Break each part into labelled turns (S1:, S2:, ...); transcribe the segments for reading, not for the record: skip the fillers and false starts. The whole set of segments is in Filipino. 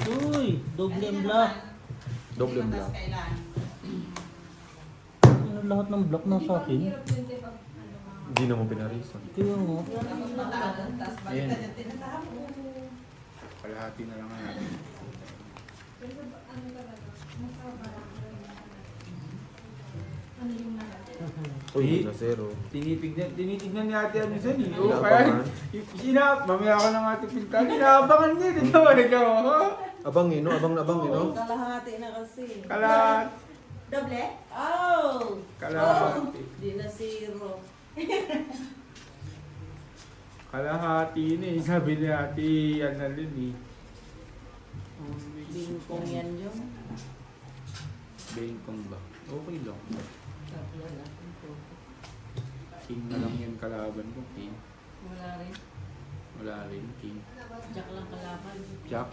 S1: Uy, doble ang block.
S2: Doble black.
S1: Ano lahat ng block na sa akin?
S2: Hindi naman pinarisan.
S1: Kaya nga.
S2: Ayan. Kalahati na lang natin. Uy, na zero.
S3: Tinitignan ni ate ano sa niyo.
S2: Inaabangan.
S3: Kaya, mamaya ako ng ate pintal. Inaabangan niya. Dito ba ikaw?
S2: Abangin, no? Abang eh, no?
S4: Kalahati na kasi.
S3: Kalat.
S4: Doble? Oh!
S3: Kalahati.
S4: Di na zero.
S3: Kalahati na eh. Sabi ni ate, Annalyn eh.
S4: Bingkong yan yung.
S3: Bengkong ba? Okay lang. King na lang yan kalaban ko. King.
S4: Wala rin.
S3: Wala rin. King.
S4: Jack lang kalaban.
S3: Jack.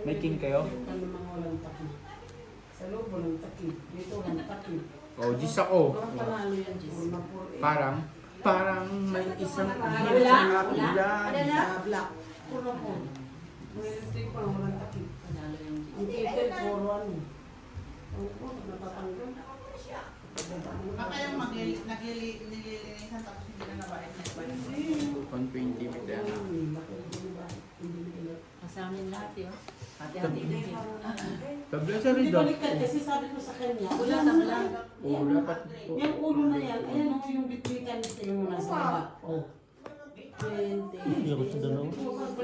S3: May king kayo?
S5: Ano mga walang takip. Sa loob walang takip. Dito walang takip.
S3: Oh, Gis ako.
S4: Parang panalo yan, Jess.
S3: Parang may isang
S4: Wala?
S3: hit sa
S4: Wala?
S3: ulan.
S4: Wala?
S5: Black. Puro po. May tape pa walang takip.
S4: Panalo yan, Jess.
S5: Ang title puro ano. Ang po, natatanggal.
S6: Baka yung nililinisan tapos hindi na nabait na iba.
S3: 120 with that.
S4: Kasamin lahat yun. Hati-hati din yun.
S3: Tabla sa
S5: Hindi
S3: rin daw.
S5: baliktad kasi sabi ko sa kanya.
S4: Wala na lang.
S3: Oh, dapat.
S5: Yung ulo na yan. Ayan o yung bitbitan nito yung nasa baba. Oh. 20.
S1: Hindi ako sa dalawa.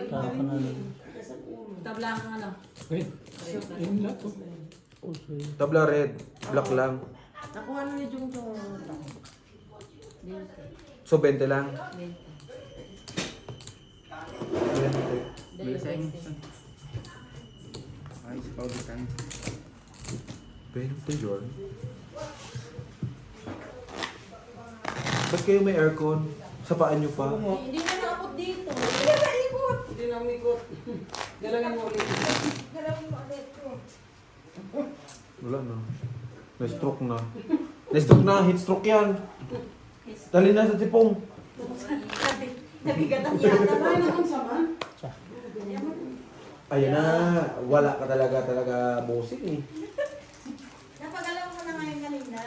S1: Kakapanalo.
S5: Kasi ang ulo.
S4: Tabla ang ano.
S1: Oh, sorry.
S2: Tabla red. Black lang.
S4: Nakuha na ni Jung Jung. 20.
S2: So, 20 lang.
S4: 20.
S2: 20.
S3: Bilisay mo. Ay, sa paulitan.
S2: 20, John. Ba't kayo may aircon? Sa paan nyo pa?
S4: Hindi na naabot dito.
S5: Hindi na umikot. Galangin mo ulit.
S2: Wala na. Na-stroke na. Na-stroke na. Heat stroke yan. Dali na sa tipong.
S4: Nabigatan yata.
S5: Ay, naman sama.
S2: Ayan na. Wala ka talaga bossing eh.
S6: Napagalaw mo na ngayon kanina.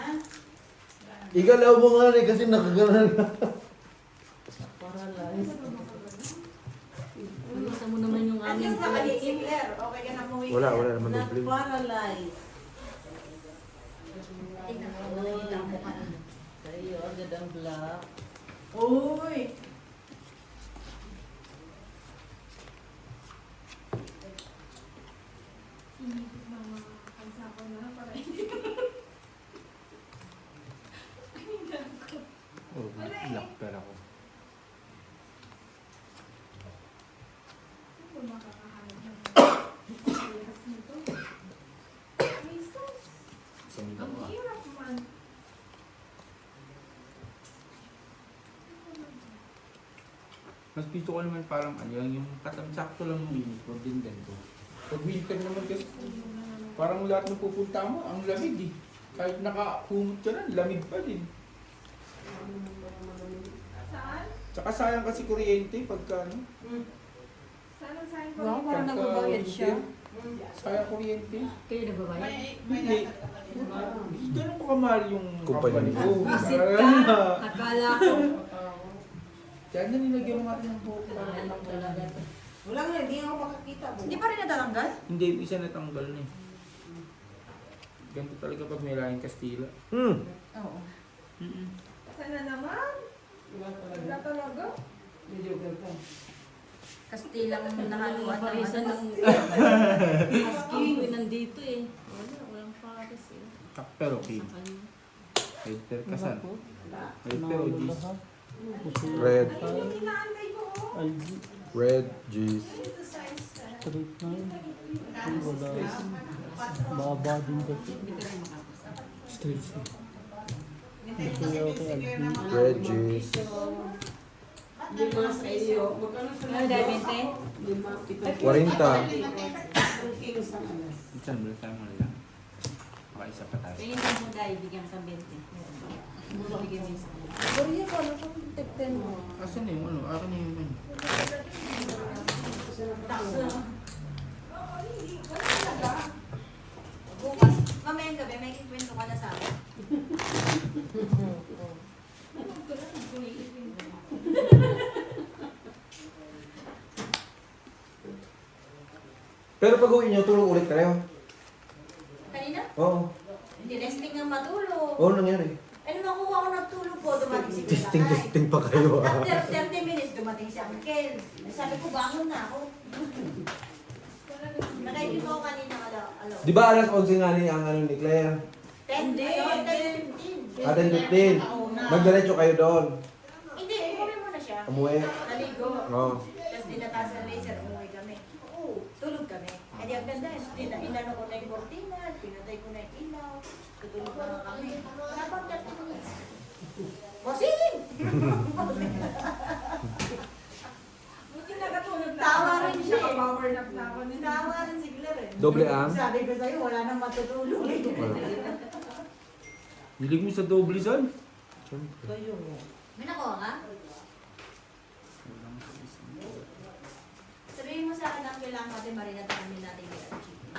S2: Igalaw mo nga rin kasi nakaganan na.
S4: Paralyze. Gusto mo naman yung
S6: At
S4: aming
S6: yung mga Hitler, okay ka na muwi.
S2: Wala naman doble.
S4: Na-paralyze. Sa'yo, agad ang black.
S6: Uy!
S3: Oh, black pera ko. Isang dalawa. Mas gusto ko naman parang ano yung katamsakto lang ng init ko din ganito. Pag winter naman kasi parang lahat ng pupunta mo ang lamig eh. Kahit nakahumot ka na, lamig pa din.
S6: Saan?
S3: Tsaka sayang kasi kuryente pagka ano.
S6: Saan ang sign
S4: Wow, parang nagbabayad siya.
S3: Sayang kuryente.
S4: Kayo nagbabayad?
S3: Hindi. Ganun pa kamahal yung
S2: Company.
S3: ko.
S4: Visit ka? Akala ko.
S3: Kaya na nilagyan mo natin ng buhok para
S4: Alam talaga to.
S5: Wala nga, hindi ako makakita.
S6: Hindi pa rin natatanggal?
S3: Hindi, isa natanggal na eh. Ganito talaga pag may lahing Kastila.
S6: Oo. Saan na naman?
S5: Wala talaga.
S6: Wala talaga?
S5: Medyo ganito.
S6: Kastilang
S4: Nahaluan
S6: nahaluan
S4: parisan
S6: naman.
S4: ng husky ko nandito eh. Walang pares eh.
S3: Pero king.
S4: Sa kanya.
S3: Red pear kasan.
S5: Wala.
S3: Red pear o G's.
S2: Red.
S6: Inaantay ko.
S1: Ay,
S2: Red, G's.
S1: straight na yun. Ay, wala. Baba din kasi.
S4: Hindi ka rin makapasa.
S3: Straight.
S1: Gusto niya ako kay Alvin.
S2: Red, G's.
S5: Lima sa iyo. Magkano sa
S4: Ano dahil 20?
S5: Lima, pito.
S2: 40.
S5: Ang king sa alas.
S3: Diyan, wala tayo mo lang. Baka isa pa tayo.
S4: Tingin mo dahil bigyan ka 20. Bigyan mo isa.
S5: Bariya ko, ano kung tip 10 mo?
S3: Asan na yung ano? Akin na yung ano.
S4: Bukas, mamayang gabi, may kikwento ka na sa akin.
S2: Pero pag uwi niyo, tulog ulit kayo.
S4: Kanina,
S2: Oo.
S4: hindi resting ang matulog.
S2: Oo, nangyari.
S4: Ano nakuha ko ng tulog ko, dumating si
S2: Testing,
S4: Kuya
S2: testing pa kayo
S4: After 30 minutes, dumating si Uncle. Sabi ko, bangon na ako. Nakaibig ko kanina, alo.
S2: Di ba alas 11 nga ni ang ano ni Claire?
S4: 10,
S6: Hindi,
S4: ayun, 10, 15.
S2: 10:15. Magdiretso kayo doon.
S4: Hindi, umuwi muna siya.
S2: Umuwi.
S4: Naligo.
S2: Oo.
S4: Tapos dinataas ng laser, umuwi kami. Tulog kami. Eh di ang ganda, inano ko na yung cortina, pinatay ko na yung ilaw, tutulog na nga kami. Dapat 30 minutes. Bossing!
S6: Buti nakatulog na.
S4: Tawa rin siya eh.
S6: Power nap na ako.
S4: Tawa rin si Claire eh.
S2: Doble ang?
S4: Sabi ko sa'yo, wala nang matutulog.
S3: Hilig mo sa doble son?
S4: May nakuha ka? Sabihin mo sa akin ang kailangan natin marinat kami natin yung chicken.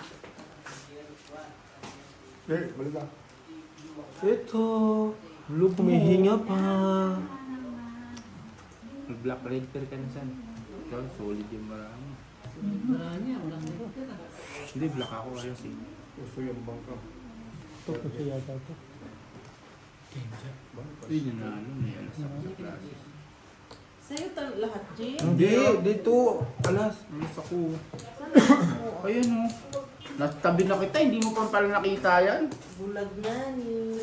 S2: Ito. Lu, humihinga pa.
S3: Mag-black red pair ka na san. Ikaw, solid yung marami.
S5: Marami, walang nito.
S3: Hindi, black ako ayos eh.
S1: Ito kasi yata ito.
S3: Hindi niya na ano, may alas ako sa classes.
S5: Sa'yo lahat, Jay?
S2: Hindi, dito. Alas.
S3: Alas ako. Ayun o. Nasa tabi na kita, hindi mo pa pala nakita yan.
S5: Bulag na ni.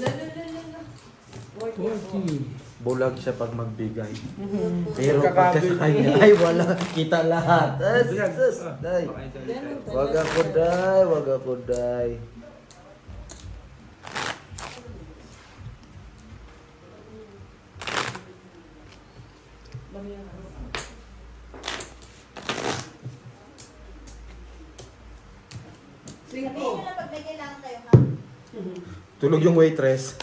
S2: Bulag siya pag magbigay. Pero pagka sa kanya, ay wala. Kita lahat. Day. Wag ako, day. Wag ako, day.
S4: Sabihin nyo na pag may kailangan kayo ha.
S2: Tulog yung waitress.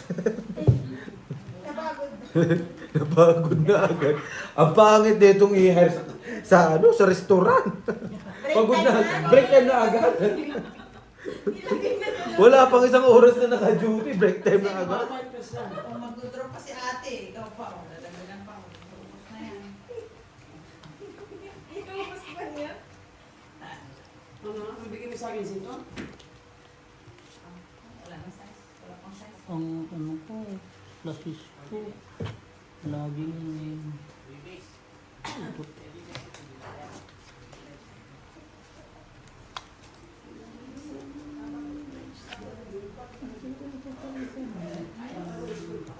S4: Napagod.
S2: Napagod na agad. Ang pangit nitong i-hire sa ano, sa restaurant. Pagod na. Break time na agad. Wala pang isang oras na naka-duty. Break time na agad.
S6: Kung mag-drop pa si ate, ikaw pa. Dadagdagan pa. Tapos na yan. Itubos pa niya.
S5: Ano? Ang bigay mo sa akin sito?
S6: Wala na size. Wala pang size.
S1: Ang ano ko, lasis ko. Laging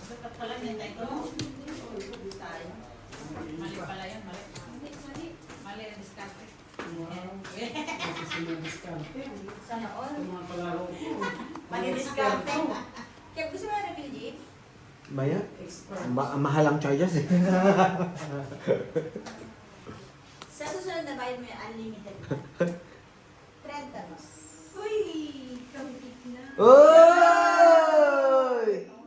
S6: Dapat pala nintay ko. Tayo. Mali pala yan, mali. Mali ang diskarte.
S5: Kasi sinadiskarte.
S4: Sana all.
S5: Yung mga palaro ko.
S4: Manidiskarte. Kaya gusto mo na Bill Jeep?
S2: Maya,
S5: Expert.
S2: mahalang charges eh.
S4: Sa susunod na bayad mo yung unlimited. 30 mas.
S6: Uy! Kamtik na.
S2: Oy!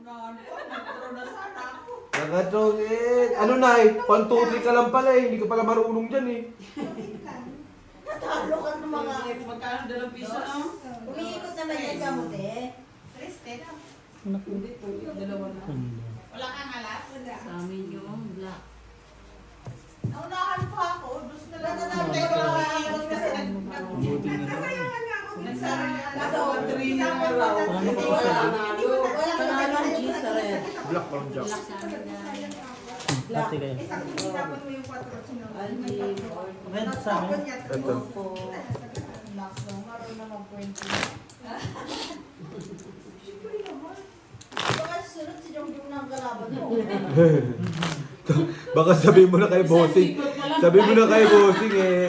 S6: Nagturo na sana ako.
S2: Nakatungit. Ano na eh, 1, 2, 3 ka lang pala eh. Hindi ka pala marunong dyan eh.
S4: Natalo ka ng mga...
S6: Magkano dalawang piso, no?
S4: Umiikot naman yan gamot eh.
S6: Triste na.
S5: Hindi po, dalawa na.
S6: Wala kang alas? Wala.
S5: Sa amin yung black.
S6: Naunahan pa ako. Dos na lang.
S4: Natatapos ko lang ako
S6: Kasi
S3: Buti na lang.
S6: nagsara niya.
S5: Nasa 1-3 na araw.
S1: Ano
S4: Wala
S5: Wala
S4: ka
S5: ka ng G sa red.
S3: Black or jack?
S5: Black sa amin na.
S1: Ate kayo.
S6: Tapos mo yung 4
S5: Aldi.
S1: Red sa amin.
S2: Ito.
S4: Max no, maroon na mag-20. Baka sunod si Jongjong na ang kalaban mo.
S2: Baka sabihin mo na kay bossing. Sabihin mo na kay bossing eh.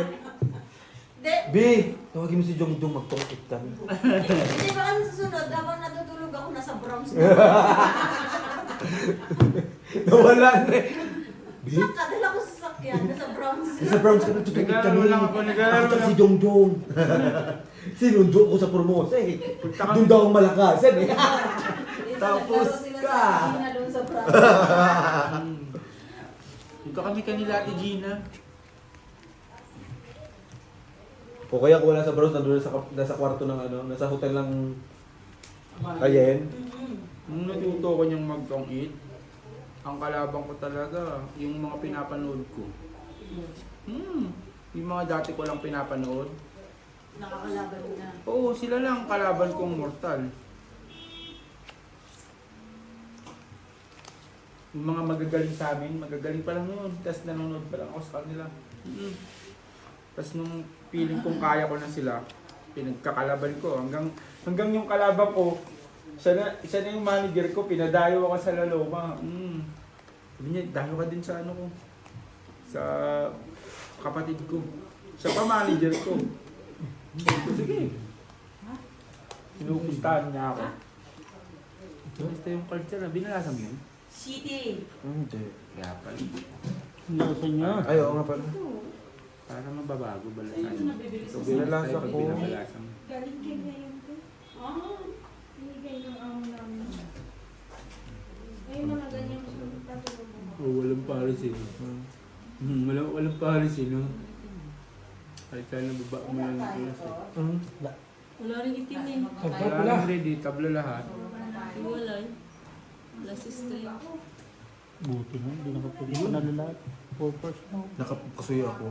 S4: Hindi,
S2: B, tawagin mo si Jongdong magtungkit kami.
S4: hindi baka sa susunod, habang natutulog ako nasa Bronx.
S2: Nawala na eh. B,
S4: Saka, dala ko sa sakyan, nasa Bronx.
S2: sa Browns ka nagtutungkit kami.
S3: Naglalaro lang ako, naglalaro
S2: Ako
S3: lang.
S2: si Jongdong. Sinundo ko sa promosa eh. Doon daw ang malakasan eh. Tapos ka.
S4: Sila doon sa Bronx.
S3: Dito kami kanila Ate Gina.
S2: O kaya kung wala sa bros, nandun nasa kwarto ng ano, nasa hotel ng Cayenne.
S3: Nung natuto ko niyang mag-eat, ang kalaban ko talaga, yung mga pinapanood ko. Yung mga dati ko lang pinapanood.
S5: Nakakalaban na.
S3: Oo, sila lang ang kalaban kong mortal. Yung mga magagaling sa amin, magagaling pa lang yun. Tapos nanonood pa lang ako sa kanila. Tapos nung feeling kong kaya ko na sila, pinagkakalaban ko. Hanggang yung kalaban ko, siya na yung manager ko, pinadayo ako sa Laloma. Sabi niya, dayo ka din sa ano ko. Sa kapatid ko. Siya pa manager ko. Sige. Sinupustahan niya ako. Basta yung culture na, binalasa mo yun?
S5: City.
S2: Hindi.
S3: Kaya pala.
S1: Nasa niya.
S2: Ay, oo nga pala.
S3: Para mababago balasan.
S2: So, binalasa ko.
S3: Binabalasa mo.
S4: Galing kay ngayon ko.
S5: Ah.
S4: Binigay ng amo namin. May mga ganyan patulog mo.
S3: Oh, walang pares eh. Walang pares eh, no? Kahit sana baba mo lang yung pares eh.
S7: Wala rin itim eh.
S3: Wala nang ready, tabla lahat.
S7: Iwalay. Last stream.
S1: Buti na, hindi nakapagod na lahat. 4 na.
S2: Nakapasuyo ako.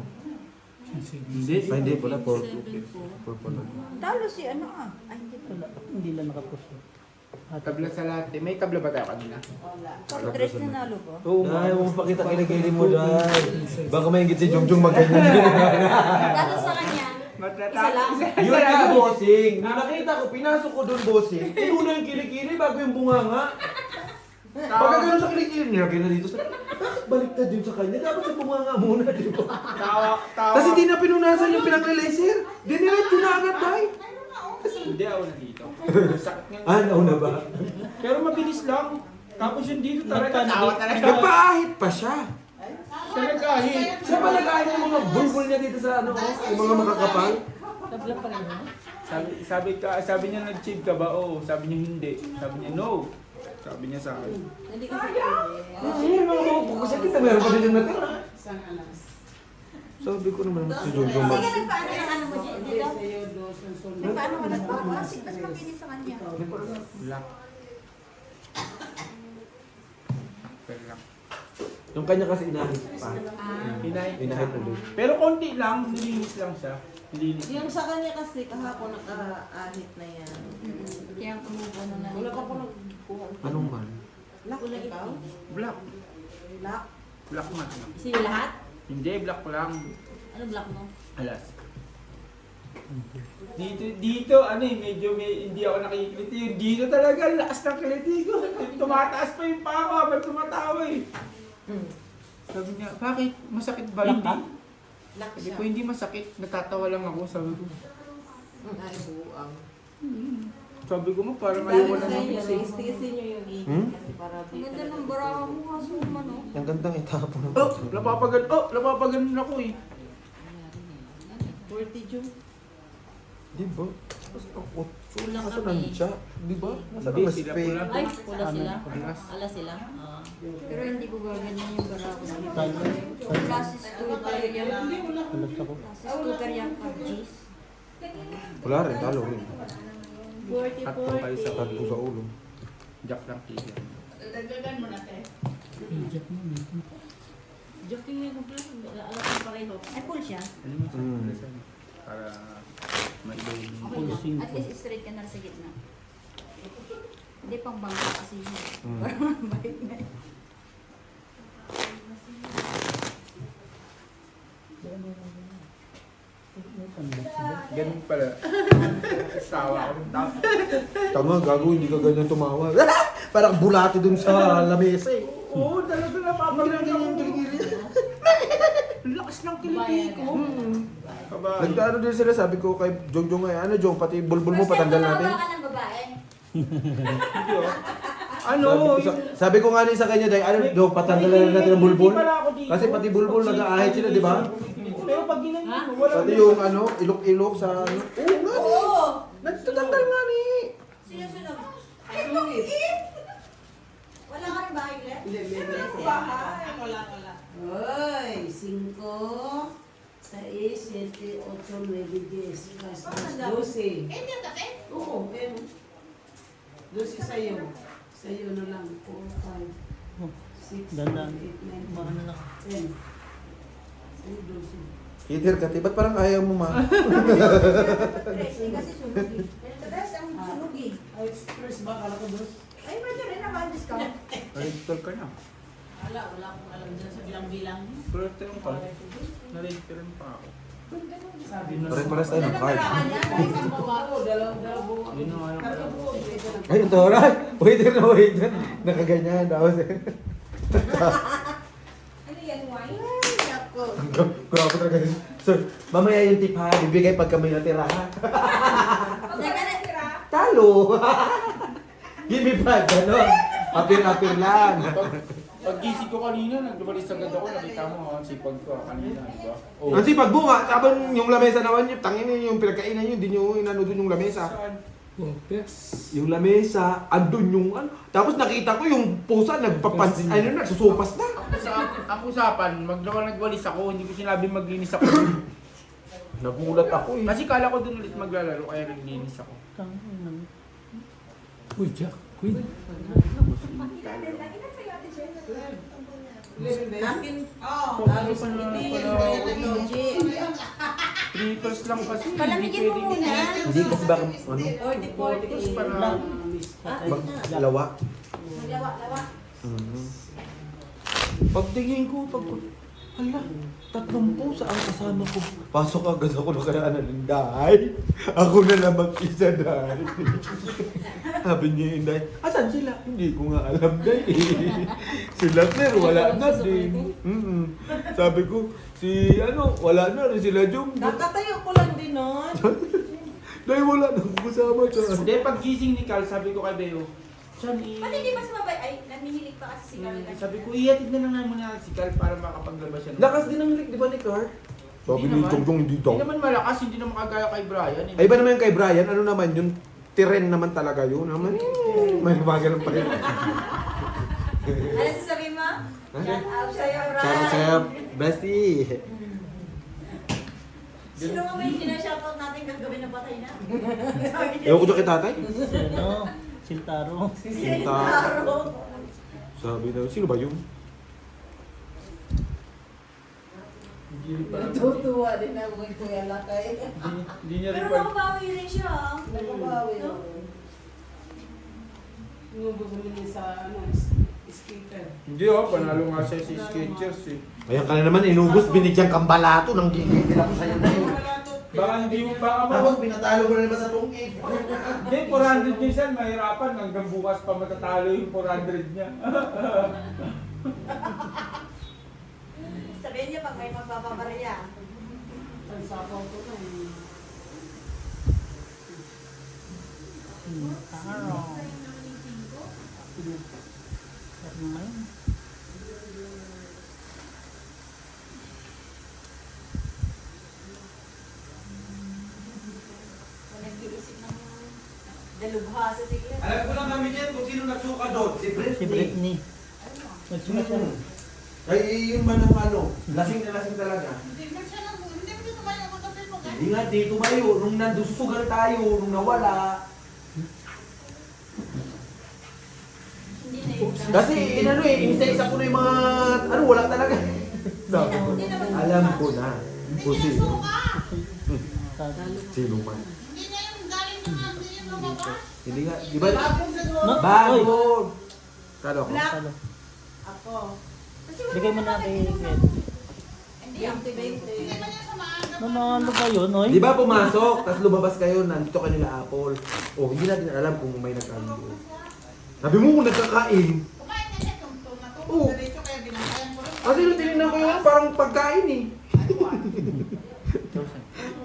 S3: Hindi.
S2: Ay, hindi pala. 4
S7: 7 po.
S2: pala.
S4: Talo si ano ah. Ay, hindi
S1: Wala, hindi lang nakapuso.
S3: Tabla sa lahat eh. May tabla ba tayo kanina?
S4: Tres na nalo ko.
S3: Oo.
S2: Dahil mo pakita kiligili mo dahil. Baka may ingit si Jongjong magganyan din.
S4: Kaso sa kanya,
S2: Yun nga, bossing. Nung nakita ko, pinasok ko doon, bossing. Inuna yung kilikili bago yung bunganga. Pagka gano'n sa kilikili, nilagay na dito sa... Bakit baliktad yun sa kanya? Dapat sa bunganga muna, di ba?
S3: Tawa.
S2: Kasi hindi na pinunasan yung pinaklilaser. Diniretso na agad, dahil.
S3: Hindi ako na dito. Sakit nga.
S2: Ah, nauna ba?
S3: Pero mabilis lang. Tapos yung dito talaga, tawa talaga.
S2: Nagpaahit pa siya.
S3: Siya nag-ahit.
S2: Siya ba nag-ahit ng mga bulbul niya dito sa ano, yung mga makakapal?
S7: Tabla pa rin ha?
S3: Sabi niya nag-chill ka ba? Oo. Sabi niya hindi. Sabi niya no. Sabi niya sa akin.
S7: Hindi kasi pwede.
S2: Ay, mga mabubuko siya. Kita meron pa din yung natira.
S5: Isang alas.
S2: Sabi ko naman si Jongjong
S4: hindi
S2: mag...
S4: ka nagpaano ng ano mo dyan,
S5: Hindi
S4: dito?
S5: sa'yo, dos ang sunod.
S4: Nagpaano ka nagpapasik, mas makinis sa kanya.
S3: Black. Black.
S2: Yung kanya kasi inahit pa.
S3: Hinahit.
S2: Inahit ulit.
S3: Pero konti lang. Nilinis lang siya. Nilinis.
S7: Yung sa kanya kasi kahapon naka-ahit na yan.
S4: Kaya kumukuno na.
S5: Wala pa po nagkuha.
S2: Anong man?
S5: Black ikaw?
S3: Black.
S5: Black.
S3: Black man.
S7: Kasi lahat?
S3: Hindi, black lang.
S7: Ano black mo?
S3: Alas. Dito, ano eh, medyo hindi ako nakikiliti. Dito talaga, ang lakas ng kiliti ko. Tumataas pa yung paa ko habang tumatawa eh. Sabi niya, bakit? Masakit ba?
S1: Black
S3: Hindi.
S1: ka?
S5: Black
S3: Sabi
S5: siya.
S3: ko, hindi masakit. Natatawa lang ako. Sabi ko,
S5: Ay, buang.
S3: sabi ko mo, parang ayaw ko na
S7: Sabi sa
S3: mag-isip.
S7: inyo, tigasin nyo yung ihip
S2: Hmm?
S7: kasi para
S4: Ang
S7: di
S4: ganda ng baraha mo, kaso ano.
S2: Ang gandang itapon.
S3: Napapaganon ako eh.
S7: 40 June.
S2: Di ba?
S7: Kulang
S2: Kaso
S7: kami.
S2: nandiyan. Di ba? Nasa
S3: Hindi,
S2: mas
S3: sila
S2: pe.
S3: pula.
S7: Ay, wala sila.
S3: Alas.
S7: Ala sila.
S4: Pero hindi ko gaganyan yung baraha ko.
S1: Tayo.
S4: Klase scooter yan.
S1: Alas ako.
S4: Klase scooter yan pag G's.
S2: Wala rin, talo rin.
S7: 40,
S3: Tatlo kayo sa
S7: 40.
S2: Tatlo sa ulo.
S3: Jack lang tigil.
S6: Dagdagan mo na, te.
S7: Joking nga kung pala. Alam ko pareho.
S4: Ay, full siya.
S3: Ano mo sa para mailaw yung...
S4: Okay
S1: Pulsing
S4: na. At
S1: ko.
S4: least straight ka na sa gitna. Hindi pang bangka kasi yun.
S2: Mm.
S4: Parang balik na yun.
S3: Ganun pala. Sawa ako ng tao.
S2: Tama, gago, hindi ka ganyan tumawa. Parang bulati dun sa lamesa eh.
S3: Oo, talaga napapaganon ako. Ang lakas ng kiliti ko. Kabay.
S2: Nagtaano din sila, sabi ko kay Jongjong ay, ano Jong, pati bulbul mo patanggal natin.
S4: First time ka ng babae.
S3: Hindi, oh. Ano?
S2: Sabi ko nga rin sa kanya, dahil ano, Jong, patanggal na natin ang bulbul. Kasi pati bulbul, nag-aahit sila, di ba?
S3: Pero pag ginanyan mo, wala.
S2: Pati yung ano, ilok-ilok sa ano. Oo nga ni.
S4: Oo!
S2: Nagtatanggal nga ni.
S4: Sinusunod. Ay,
S5: Sulit.
S4: bakit? Wala ka rin bahay, Glenn?
S5: Hindi, meron siya.
S6: Bahay. Wala.
S5: Uy, 5, 6, 7, 8, 9, 10, plus 12.
S6: Eh, di ka, te?
S5: Oo, pero 12 sa'yo. Sa'yo na lang. 4, 5, 6, 7, 8,
S1: Dandan.
S5: 9,
S1: Baka na lang.
S5: 10. Sa'yo 12.
S2: Peter ka, ba't parang ayaw mo ma?
S4: Tres, eh, kasi sunugi. Tres ang sunugi.
S5: Ay, express ba? Kala ko 2.
S4: Ay, pwede rin naman discount.
S3: Na-register ka na.
S7: Wala akong alam dyan sa bilang-bilang.
S3: Pero ito pa. Na-register pa ako.
S5: Sabi
S3: na.
S2: Pare-pares tayo ng card.
S5: Isang babae, dalawa buo.
S3: Yun ang alam ko.
S5: Tatlo buo. Ito na.
S2: Ay, ito oras. Waiter na waiter. Nakaganyan daw.
S4: Ano yan, wine?
S6: Ay, nako.
S2: Grabe talaga. So, mamaya yung tip ha. Bibigay pag kami natira ha.
S4: Pag ka natira,
S2: Talo. Give me 5. Ganon. Apir-apir lang.
S3: Pag gising ko kanina, nagdumalis agad ako. Nakita mo ang sipag ko kanina, di ba? Oh.
S2: Ang sipag mo nga. Sabi yung lamesa naman yung tangin yung pinagkainan yun. Hindi nyo inano dun yung lamesa.
S3: Saan?
S2: Yung lamesa, andun yung ano. Tapos nakita ko yung pusa nagpapansin. Ano na, susupas na.
S3: Ang usapan, nagwalis ako, hindi ko sinabi maglinis ako.
S2: Nagulat ako eh.
S3: Kasi kala ko dun ulit maglalaro, kaya naglinis ako.
S1: Tangin. Uy, Jack. Uy.
S7: Akin,
S6: Oo.
S7: tapos
S3: pa na-
S7: hindi
S3: pala-
S7: yan kaya technology.
S3: 3 lang kasi.
S4: Palamigin mo
S3: pwedeng-
S4: muna.
S2: Hindi kasi baka ano,
S7: 40
S3: para
S2: lawa.
S4: maglawa-lawa.
S2: Pagtingin ko, hala, 30 sa ang kasama ko. Pasok agad ako na kaya Inday. Ako na naman isa dahil. Sabi niya Inday, asan sila? Hindi ko nga alam Day. Sila sir, wala na din. Sabi ko, wala na rin sila Jum.
S7: Nakatayo ko lang din nun.
S2: Day, wala na akong kasama dyan.
S3: Hindi, pag gising ni Carl, sabi ko kay Beo, Chan,
S4: Pati hindi pa sumabay. Ay, namihilig pa kasi si Carla.
S3: sabi ko, ihatid na lang muna si Carl para makapaglabas siya.
S2: Lakas din ang lik, di ba ni Car? Sabi ni Jongjong, hindi daw.
S3: Hindi naman malakas, hindi naman kagaya kay Brian.
S2: Ay, iba naman yung kay Brian, ano naman yun? Tiren naman talaga yun. Naman, may bagal pa rin.
S4: Ano sasabihin mo? Shout out sa'yo, Brian.
S2: Sarap sa'yo, bestie.
S4: Sino nga ba yung sinashoutout natin gagawin na patay na?
S2: Ewan ko dyan kay tatay.
S1: Ano? Sintaro.
S2: Taro. Sabi daw, sino ba yun?
S5: Natutuwa din ako kay Kuya Lakay.
S3: Hindi niya rin
S4: Pero nakabawi rin siya. ah.
S5: Nakabawi ako. Yung bumili sa skater.
S3: Hindi panalo nga siya si Skechers eh.
S2: Ayan ka na naman, inubos, binigyan kang balato ng gigigil ako sa'yo na yun.
S3: Baka hindi mo, baka
S2: Tapos pinatalo mo na naman sa tungkid.
S3: Hindi, 400 minsan, mahirapan. Hanggang bukas pa matatalo yung 400 niya.
S4: Sabihin niya pag may magpapabarya.
S5: Ang sapaw ko na eh.
S1: Sintaro. Herman.
S4: Kung nag-iisip ng dalubhasa si Claire.
S2: Alam ko lang kami dyan kung sino nagsuka doon. Si
S1: Si
S2: Britney.
S1: Britney. Nagsulat siya.
S2: Ay, yun ba ng ano? Lasing na lasing talaga.
S6: Hindi mo siya nang, hindi mo dito kayo magkapit mo, guys.
S2: Hindi nga, dito kayo. Nung nandusugal tayo, nung nawala.
S4: Hindi na yun.
S2: Kasi, inano eh, inisa-isa ko na yung mga, ano, wala talaga. Sabi ko, alam ko na. Kung sino. Sino man.
S6: Hindi niya yung galing na nga, hindi yung lumabas.
S2: Hindi nga, di ba?
S1: Ma-
S2: Bago. Kalo ko.
S1: Talo.
S5: Ako.
S4: Kasi wala
S1: Bigay mo
S4: naman
S1: na kay
S4: natin
S1: Ed.
S4: Hindi, ang 20.
S6: Hindi ba niya sa maaga?
S1: Nanalo ba yun, oy?
S2: Di ba pumasok, tapos lumabas kayo, nandito kanila Apple. Oh, hindi natin alam kung may nagkano. Sabi mo kung nagkakain.
S6: Kumain na siya, tungtong na to.
S2: Oo.
S6: Diretso kaya binantayan ko rin.
S2: Kasi nung tinignan ko yun, parang pagkain eh.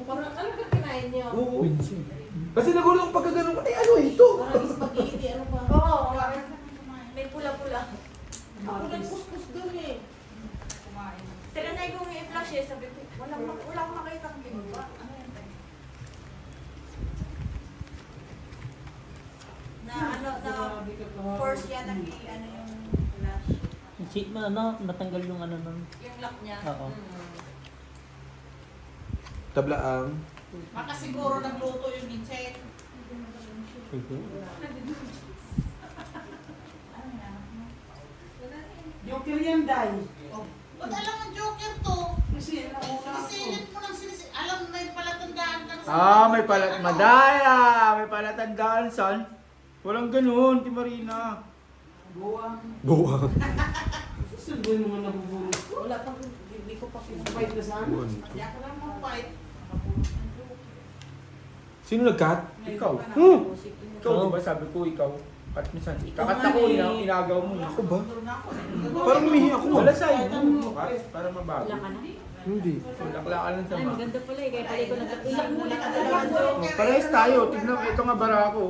S5: Parang ano ka kinain niyo?
S2: Oo. Kasi nagulat ako pagka ganun ko, eh ano ito?
S5: Parang spaghetti, ano pa?
S4: Oo, may pula-pula.
S5: Ako nagkuskus dun eh.
S6: Kumain.
S4: Tinanay ko yung i-flash eh, sabi ko, wala akong makita ang ginawa. Ano yan tayo? Na ano, na
S5: Grabe ka pa.
S4: force yata ano yung flash.
S1: Si, ano, natanggal yung ano nun.
S4: Yung lock niya.
S1: Oo.
S2: Tablaang.
S6: Baka siguro nagluto yung Inche.
S1: Siguro.
S5: Joker yan, Day.
S6: Ba't alam ang Joker to?
S5: Kasi nauna ako.
S6: Sisilip mo ng sisilip. Alam mo, may palatandaan ka sa...
S3: May madaya! May palatandaan, son. Walang ganun, Ti Marina.
S5: Buwang.
S2: Buwang.
S5: Susunduin mo na bubulong ko.
S7: Wala pang, hindi ko pa
S5: Fight na sana.
S6: Hindi ako lang mag-fight.
S2: Sino nag-cut?
S3: Ikaw. Ikaw,
S1: Oo.
S3: di ba sabi ko, ikaw. At minsan, kakanta ko, inagaw mo.
S2: Ako ba?
S6: Doon ako.
S2: Parang umihi ako.
S3: Wala sa'yo, para mabago.
S7: Wala ka na?
S2: Hindi.
S3: Laklakan lang sa
S7: Ay,
S3: mga.
S7: maganda pala eh. Kaya pala ko nagkailang muna ka talaga.
S3: Parehas tayo, tignan mo, ito nga bara ako.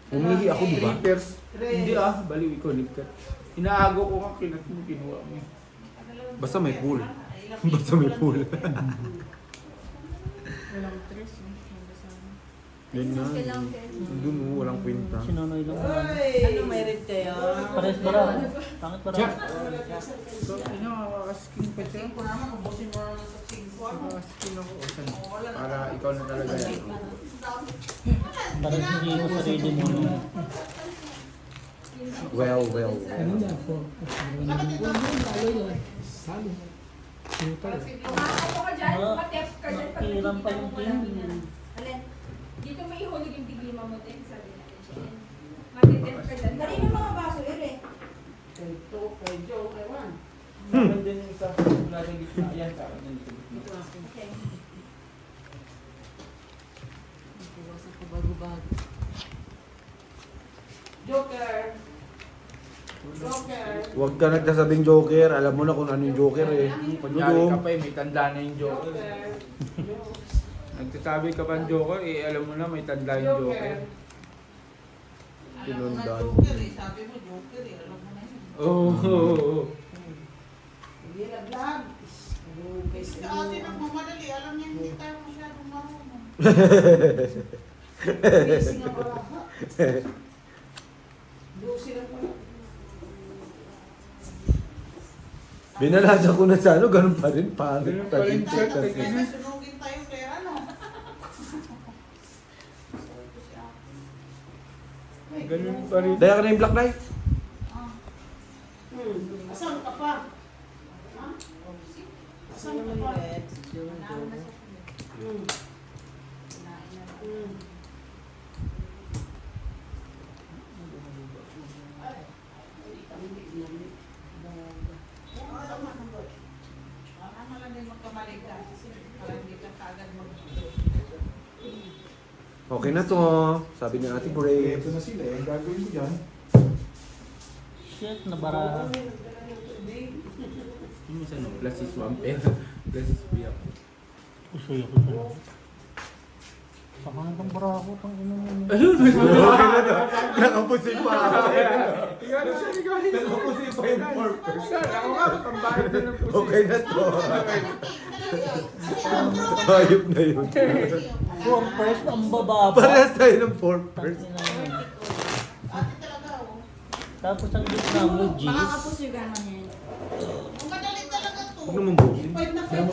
S2: Umihi ako, di ba?
S3: Reapers. Hindi baliw ikaw, Nicker. Inaagaw ko nga, kinat mo, kinuha mo.
S2: Basta may pool. Basta may pool.
S7: Walang tres.
S2: Yan nga. Doon mo, walang kwenta.
S1: Sinanay lang.
S7: Ano may red kayo?
S1: Pares bara. Pangit bara.
S3: So, nakakaskin pa siya.
S6: Ko naman, ubusin mo naman sa 5.
S3: Nakakaskin ako. Saan? Para ikaw na talaga yan.
S1: Pares hindi mo sarili mo.
S2: Well.
S1: Nakiram pa yung team.
S4: Alin?
S8: Dito may ihulog yung diglima mo din, sabi natin siya. Matitip ka dyan.
S4: Kanina mga baso yun eh.
S5: Kay Joe, kay Juan.
S3: Meron din yung isa mula sa gitna. Yan, sa akin yung gitna.
S4: Okay.
S7: Iwasan ko bago-bago.
S5: Joker. Joker.
S2: Huwag ka nagsasabing Joker. Alam mo na kung ano yung Joker eh.
S3: Kunyari ka pa may tanda na yung Joker.
S5: Joker.
S3: Nagsasabi ka pa ng Joker, alam mo na may tanda yung Joker.
S6: Alam mo na
S2: Tinundan.
S6: Joker eh. Sabi mo Joker eh. Alam mo na yun.
S3: Oo.
S5: Hindi naglag. Kay
S6: Sa atin ang mamadali. Alam niya hindi tayo masyadong marunong.
S5: Busy nga wala ka. Busy lang pala.
S2: Binalasa ko na sa ano, ganun pa rin. Pangit
S3: Ganun
S2: pa
S3: pa rin
S2: rin.
S3: siya.
S6: Tapos may sunugin tayo kaya ano.
S3: Ganun pa rin.
S2: Daya ka na yung Black Knight.
S5: Asan ka pa? Ha? Asan ka pa?
S6: Tama lang din magkamali ka. Kasi parang hindi ka kaagad mag...
S2: Okay na to. Sabi ni Ate Bray.
S3: Ito na sila eh. Ang gagawin mo dyan.
S1: Shit, nabara.
S3: Yung isa no, plus is one pair. Plus is biyak.
S1: Usoy ako sa. Saka nang bara ako. Pang ina mo.
S2: Okay na to. Nakapusin pa ako.
S3: Ikaw na siya, ikaw na.
S2: Nakapusin pa yung purpose.
S3: Sir, ako nga, pambayad na ng pusin.
S2: Okay na to. Hayop na yun.
S1: From first, ang bababa.
S2: Parehas tayo ng purpose.
S1: Tangina yun.
S6: Ate talaga oh.
S1: Tapos ang gitna mo, G's.
S4: Makakapos yung gaman yan.
S6: Ang madali talaga to.
S2: Huwag naman busin.
S5: Fight na fight.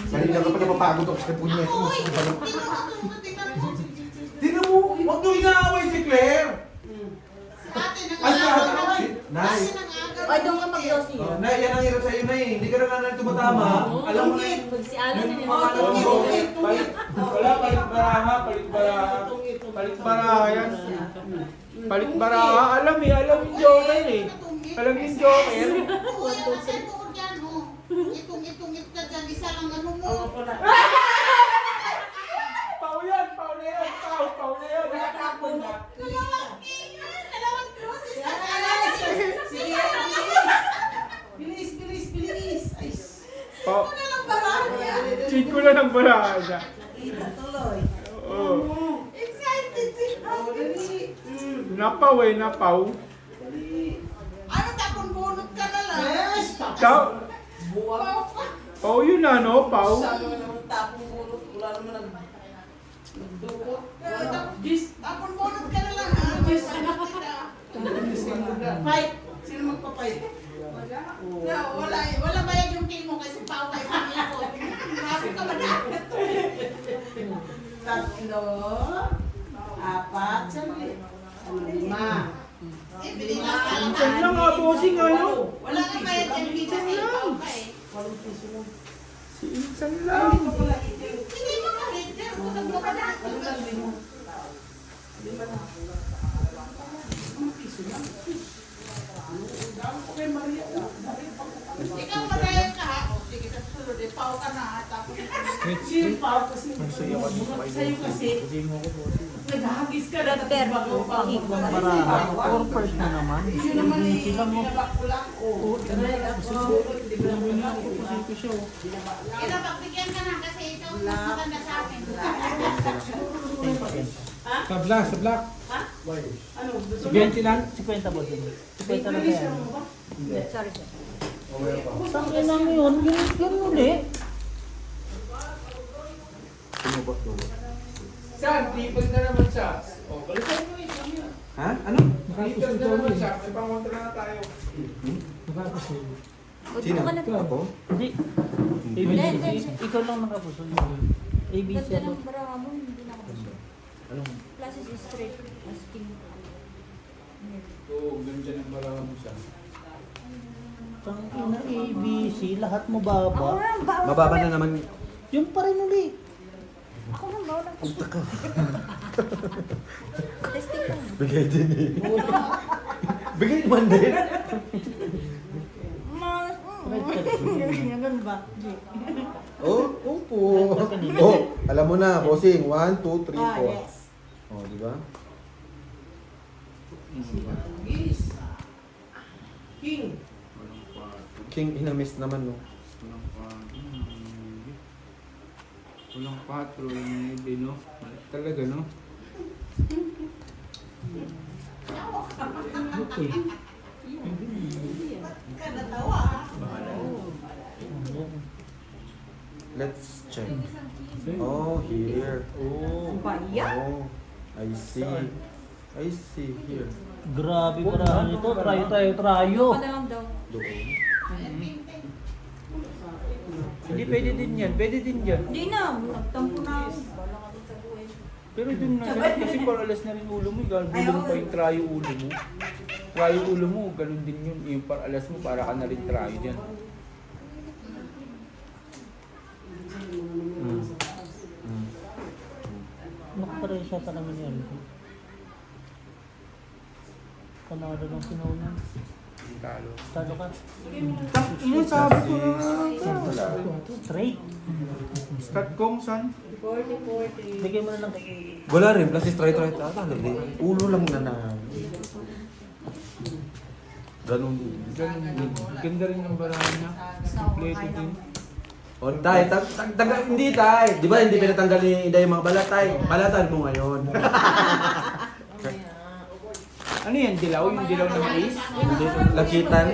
S2: Kanina ka pa napapagod ako sa punya.
S6: Ako eh. Tingnan mo.
S2: Tingnan mo, huwag nyo inaaway si Claire.
S6: Si ate nang
S2: Ay, si ate.
S6: agaw.
S2: Nay.
S6: Ate nang agaw.
S7: Ay, doon ka mag-glossy.
S2: Nay, yan ang hirap sa'yo, Nay. Hindi ka na nga tumatama. Alam mo na yun.
S7: Pag si Alan na
S2: Yung
S7: nila.
S2: mga
S3: Wala, palit baraha, palit baraha. Palit baraha yan. Palit baraha, alam yung Joker eh. Alam yung Joker.
S6: Oo, yan ang tuod yan oh. Itong-it ka dyan. Isa lang ano mo.
S3: Pau yan, pau na yan, pau na yan. Nakatapon na.
S6: Dalawang crosses.
S5: Sige, bilis. Bilis. Ay,
S3: Pau.
S6: Dalawang barahan yan.
S3: Cheat ko na ng baraha niya.
S5: kita tuloy.
S3: Oo.
S6: Excited siya.
S5: Oh, dali.
S3: Napaw eh, napaw.
S5: Dali.
S6: Ano tapon bunot ka na lang?
S5: Yes!
S3: Tao.
S5: Buwag.
S3: Pau yun na, no? Pau.
S5: Sabi mo naman tapong bulot. Wala naman nagdukot.
S6: Tapon bunot ka na lang ha.
S5: Fight! Sino magpa-fight?
S6: Wala bayad yung king mo kasi pao kayo sa niya ko. Pasok ka ba na?
S5: 3, 4, 5.
S6: Eh, bili na ka lang.
S3: Minsan lang nga, bossing, ano?
S6: Wala ka bayad yung king kasi pao ka eh.
S5: 8 piso lang.
S3: Si Insan lang.
S6: Hindi mo ka rin. Kung ka na. Ikaw madayag ka ha. O sige, sa susunod eh, pao ka na ha. Tapos
S5: Yung pao kasi. Sa'yo kasi. Naghahagis ka na. Tapos bago.
S1: Para 4 na naman.
S5: Yun naman eh.
S1: Sila mo.
S5: Pinabak-ulak. Oo.
S6: pagbigyan ka na kasi ikaw mas maganda sa akin.
S3: Sa black, sa black.
S5: Ano? Gusto
S3: Si
S5: mo?
S3: 20 lang.
S1: 50 ba din? 50 na
S5: Release
S1: kaya.
S5: mo ba?
S7: Sorry, sir.
S1: Saan na yun? Yun uli.
S3: Saan? Triple na naman siya. O, balikan mo eh.
S2: Ha? Ano?
S3: Triple na naman siya. May pangontra na tayo.
S2: Sino?
S7: Ka na to.
S2: Ako?
S1: Hindi. ABC. Ikaw lang nakapuso. ABC
S7: Ganda
S1: ako.
S7: ng bra mo, hindi na ako.
S2: Anong?
S7: Classes is straight. As king.
S3: Oo, ganda ng balaga mo siya.
S1: Tang ina ABC. Lahat mo baba.
S2: Mababa na naman.
S1: Yun pa rin uli.
S7: Ako nang bawal ako. Testing lang.
S2: Bigay din eh. Bigay naman din.
S5: Ganun ba?
S2: Oh, opo. Oh, alam mo na, bossing. 1, 2, 3, 4.
S5: Yes.
S2: Oh, di ba?
S5: Yes. King.
S2: King inamis naman, no?
S3: Walang 4, walang 9, no? Mali talaga, no?
S1: Okay.
S2: Let's check. Oh, here.
S3: Oo.
S2: Oh, I see. I see here.
S1: Grabe parahan ito. Trayo.
S7: Pa na lang daw.
S2: Doon.
S3: Hindi, pwede din yan. Pwede din yan.
S7: Hindi na, nagtampo na ako. Bala ka din sa buhay.
S3: Pero dun na rin, kasi paralas na rin ulo mo. Gulong pa yung trayo ulo mo. Trayo ulo mo, ganun din yun. Yung paralas mo, para ka na rin trayo dyan.
S1: Nakapareho siya pa naman yan. Panalo ng pinaunan.
S3: Talo.
S1: Talo ka.
S3: Ino, sabi ko na.
S1: Straight.
S3: Scott Kong, san?
S7: 40.
S1: Bigay mo na lang kay...
S2: Wala rin, plus try. Talo din. Ulo lang na na. Ganun.
S3: Ganun din. Ganda rin yung barahan niya. Kompleto din.
S2: O, tay, hindi tay. Di ba hindi pinatanggal ni Inday yung mga balat, tay? Balatan mo ngayon.
S3: Ano yan? Dilaw? Yung dilaw na mais?
S2: Hindi, lakitan.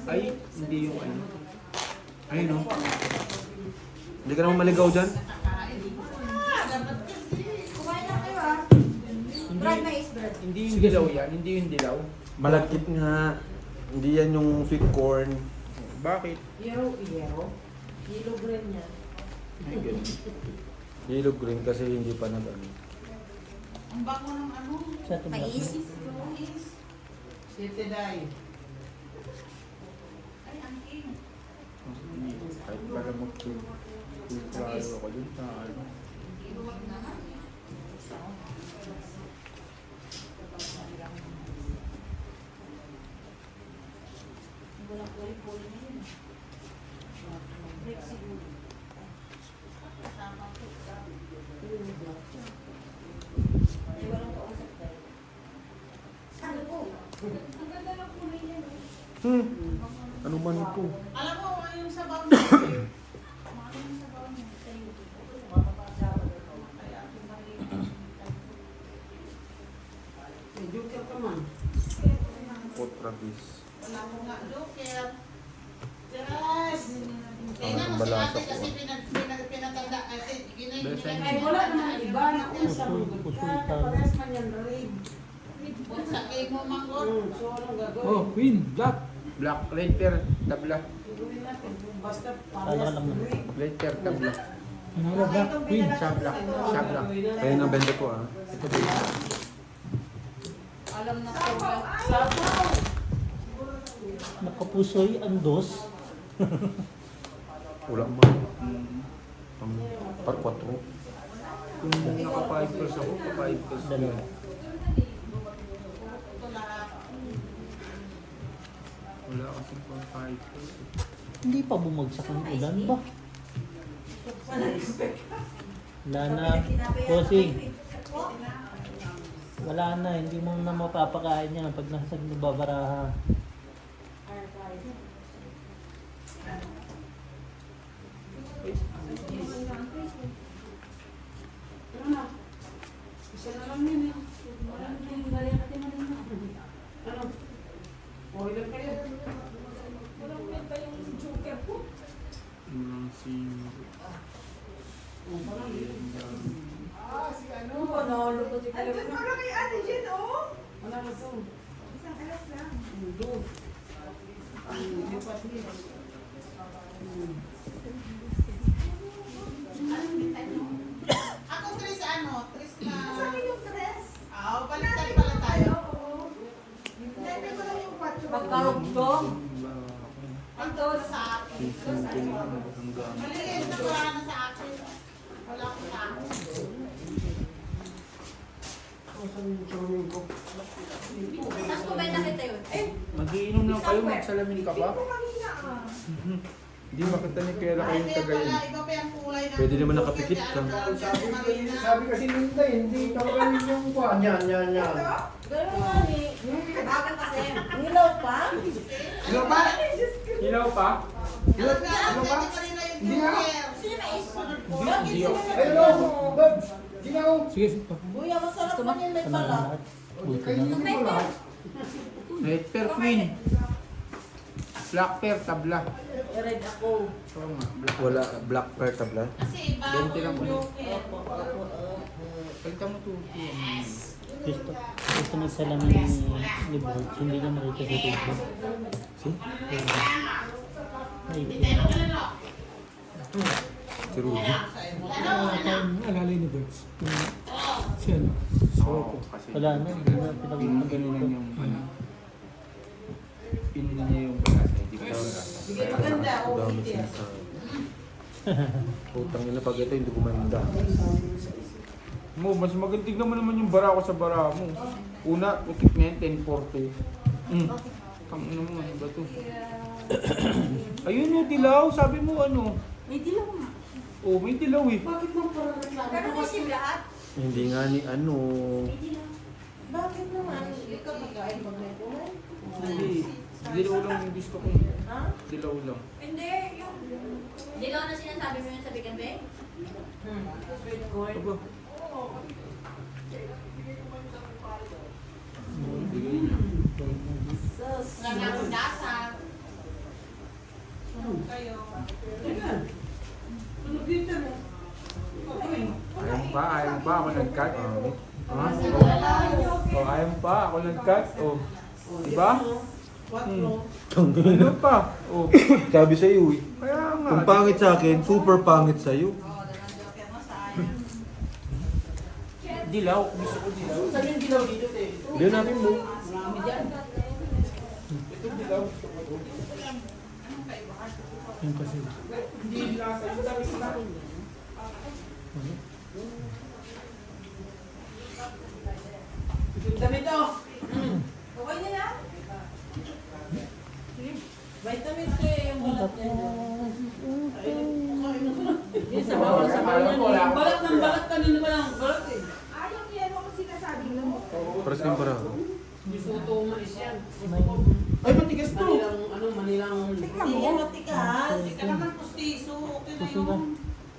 S3: Ay, hindi yung ano. Ayun, no?
S2: Hindi ka naman maligaw dyan.
S7: Kumain na kayo ah. Brad, mais, Brad.
S3: Hindi yung dilaw yan. Hindi yung dilaw.
S2: Malakit nga. Hindi yan yung sweet corn.
S3: Bakit?
S5: Yellow. Yellow green yan.
S3: Ay, ganun.
S2: Yellow green kasi hindi pa nag ano.
S6: Ang bango ng ano?
S1: Sa ito
S7: Mais.
S5: City dye.
S6: Ay, ang king.
S3: Kahit para mag-trayo ako dun sa ano.
S6: Iluwag naman.
S7: Walang puli-puli na yun. Break siguro.
S6: Kasama ko.
S7: Ay, walang kausap tayo. Ano po?
S8: Ang ganda ng kulay niya.
S2: Ano man ito?
S6: Alam mo, yung sabaw niya. Ano yung sabaw niya sa YouTube? Kaya aking marinig.
S5: May joker ka man.
S2: Potrabis.
S6: Wala ko nga joker. Yes! Tingnan mo si
S2: balasa
S6: ate
S2: ko.
S6: kasi pinatanda kasi
S5: Ay, wala naman iba na kung sa mga ka. Parehas man yan rin.
S6: sa kay mo manggol.
S5: So, walang gagawin.
S3: Oh, Queen, Black. Black, red pair, tabla.
S5: Basta
S1: Kala ka lang naman.
S3: Red pair, tabla.
S1: Ano na ba? Queen.
S3: Siya black. Siya black.
S2: Kaya nga benta ko ah. Ito ba?
S8: Alam na ko ba?
S1: Nakapusoy ang dos.
S2: Wala mo. Par 4.
S3: Kung naka 5 pesos ako, pa 5 pesos.
S1: Dalawa.
S3: Wala kasi pa 5 pesos.
S1: Hindi pa bumagsak ang ulan ba? Wala na. Bossing. Wala na. Hindi mo na mapapakain yan pag nasa nababaraha.
S5: isa na lang yun eh. Ano? Okay lang kayo.
S8: Walang may pa yung joker ko.
S3: Yung si...
S4: Ano ba, nahalo ko si Kuya Frank?
S5: Wala na to.
S6: Ako, Tris, ano? Tris na...
S7: Sa akin yung dress.
S6: Baliktad pala tayo.
S7: Dahil ko lang yung patio.
S4: Pagkarugtong.
S6: Ang dos sa akin.
S3: Hanggang...
S6: Maliit na wala na sa akin. Wala ko sa akin.
S7: Saan ko ba yung nakita yun? Eh,
S3: Magiinom lang kayo, magsalamin ka ba?
S7: ko kanina ah.
S3: Hindi makita ni Kera
S6: Ay,
S3: kayong
S6: hindi
S3: tagayin.
S6: pala. Iba pa yung kulay ng...
S2: Pwede naman nakapikit ka.
S3: Sabi kasi nila, hindi tagayin yung kuha. Yan.
S4: Ganun nga ni. Bakit kasi? Hilaw pa?
S3: Ilaw pa? Ilaw pa?
S6: Alam nga, ang pwede pa rin na yung joker.
S7: Sino may isunod ko?
S3: Hindi ako.
S1: Sige, sige pa.
S4: Buya, masarap pa niyan may
S1: Ano na
S4: pala.
S1: lahat? Buti na.
S3: Red pair queen. Black pair, tabla.
S4: Red ako.
S3: Oo nga, black.
S2: Wala. Black pair tabla.
S6: Kasi bago
S3: 20 lang
S6: yung
S3: ulit.
S6: joker.
S3: Palitan mo to.
S1: Gusto nagsalamin ni Bolt. Hindi niya makita sa Facebook.
S2: See?
S1: Ay,
S2: Si Rudy.
S1: alalay ni Bolt. Siya na.
S3: Oo, kasi.
S1: Wala na. Hindi na
S3: Ganun
S1: pinag-usapan
S3: lang yung ano. Pin niya yung pag-asa, hindi pa talaga.
S5: Sige, maganda.
S2: Ang dami
S5: Okay, dear.
S2: sinasabi. Utang nila pag ito hindi kumanda.
S3: Mo, mas magantig naman yung bara ko sa bara mo. Una, putik na yan, 10-4-2. Ano mo, ano ba to? Ayun yung dilaw, sabi mo ano?
S4: May dilaw nga.
S3: Oh, may dilaw eh.
S5: Bakit mo parang reklamo?
S7: Pero may sim lahat.
S2: Hindi nga ni ano.
S4: Bakit naman? Ikaw pagkain pag may kulay?
S3: Hindi. Dilaw lang yung gusto ko.
S4: Ha?
S3: Dilaw lang.
S7: Hindi, yung... Dilaw na sinasabi mo yun sa Big and Bake?
S4: Sweet corn.
S3: Aba.
S4: Sus.
S6: Wala na akong dasal. Kayo.
S5: Ayan. Ano dito mo?
S3: Ayaw pa ako nag-cut. Ha? Oh, ayaw pa ako nag-cut. Oh. Diba? Ano pa? Oh.
S2: Sabi sa iyo eh.
S3: Kaya nga.
S2: Kung pangit sa akin, super pangit sa iyo.
S3: Dilaw, gusto ko dilaw.
S5: Saan yung dilaw dito, te?
S2: Hindi namin mo.
S5: Marami dyan.
S3: Ito dilaw, gusto ko.
S1: Yung kasi.
S3: Hindi lasa, yung dami sila.
S5: Damit to.
S4: Okay na yan? Vitamin K yung balat niya. Yung sa bawal sa bawal yan.
S5: Balat ng balat kanina pa lang. Balat eh.
S7: Ayaw yan ako sinasabi mo.
S2: Paras kayong para.
S5: Gusto umalis yan.
S3: Ay, matigas to.
S5: Manilang...
S4: Hindi yan matigas.
S6: Hindi ka naman pustiso. Okay na
S1: Puso
S6: yun.
S1: ka.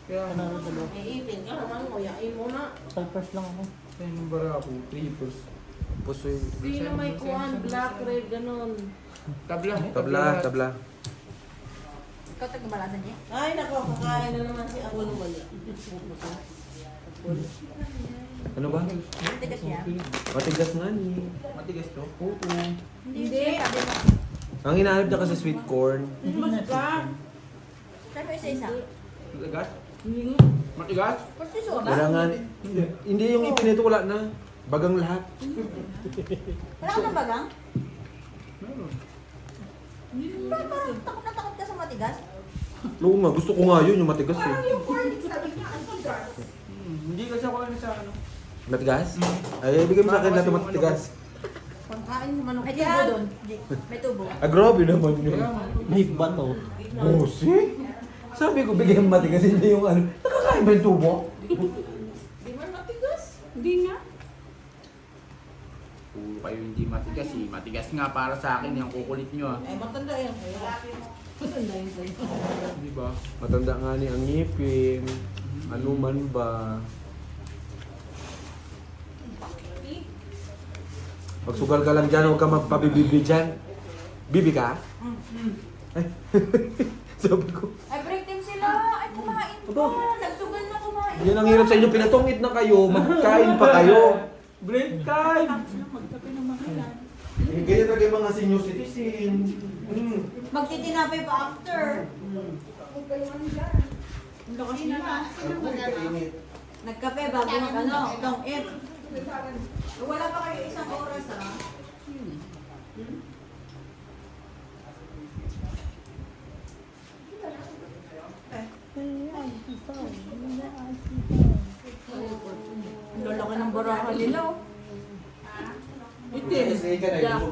S3: Kaya
S1: Ano na dalawa?
S4: Iipin ka naman, nguyain mo na.
S1: Salpers lang ako.
S3: Kaya yung bara ako, 3 first.
S2: Puso yung...
S4: Sino may kuhan, black, red, ganun.
S3: Tabla.
S2: Tabla.
S7: Ikaw tagbalasan niya?
S4: Ay, nako, kakain na naman si Apple.
S2: Ano ba?
S7: Ang tigas niya.
S2: Matigas nga ni.
S3: Matigas to?
S2: Oo.
S7: Hindi, sabi mo.
S2: Ang hinahanap niya kasi sweet corn.
S1: Hindi na siya.
S7: Try mo isa-isa.
S3: Matigas? Matigas?
S7: Porsiso ba?
S2: Kailangan, hindi yung ipinito wala na. Bagang lahat.
S7: Wala ka ng bagang?
S3: Meron.
S7: Parang takot na takot ka sa matigas.
S2: Oo nga, gusto ko nga yun, yung matigas eh.
S3: Hindi kasi ako ano sa ano.
S2: Matigas? Ay, bigay mo sa akin lahat ng matigas.
S5: Pangkain naman
S7: May tubo doon. May tubo.
S2: Ah, grabe naman yun.
S1: May bato.
S2: Bosi? Sabi ko, bigyan mo matigas, hindi yung ano. Nakakain ba yung tubo?
S5: Di man matigas.
S8: Hindi nga.
S3: Puro kayo hindi matigas eh. Matigas nga para sa akin yung kukulit nyo ah.
S5: Ay, matanda yan. Matanda yan sa'yo.
S3: Di ba?
S2: Matanda nga ni ang ngipin. Ano man ba? Magsugal ka lang dyan, huwag ka magpabibibi dyan. Bibi ka? Ay, sabi ko.
S7: Ay, break time sila. Ay, kumain pa. Nagsugal na kumain.
S2: Yan ang hirap sa inyo, pinatungit na kayo, magkain pa kayo.
S3: Break time!
S2: Eh, ganyan talaga yung mga senior citizen.
S7: Magtitinapay pa after. Nagkape bago mag ano, don't eat. Wala pa kayo isang oras ha. Lolo ka ng baraha nila oh.
S5: Itim.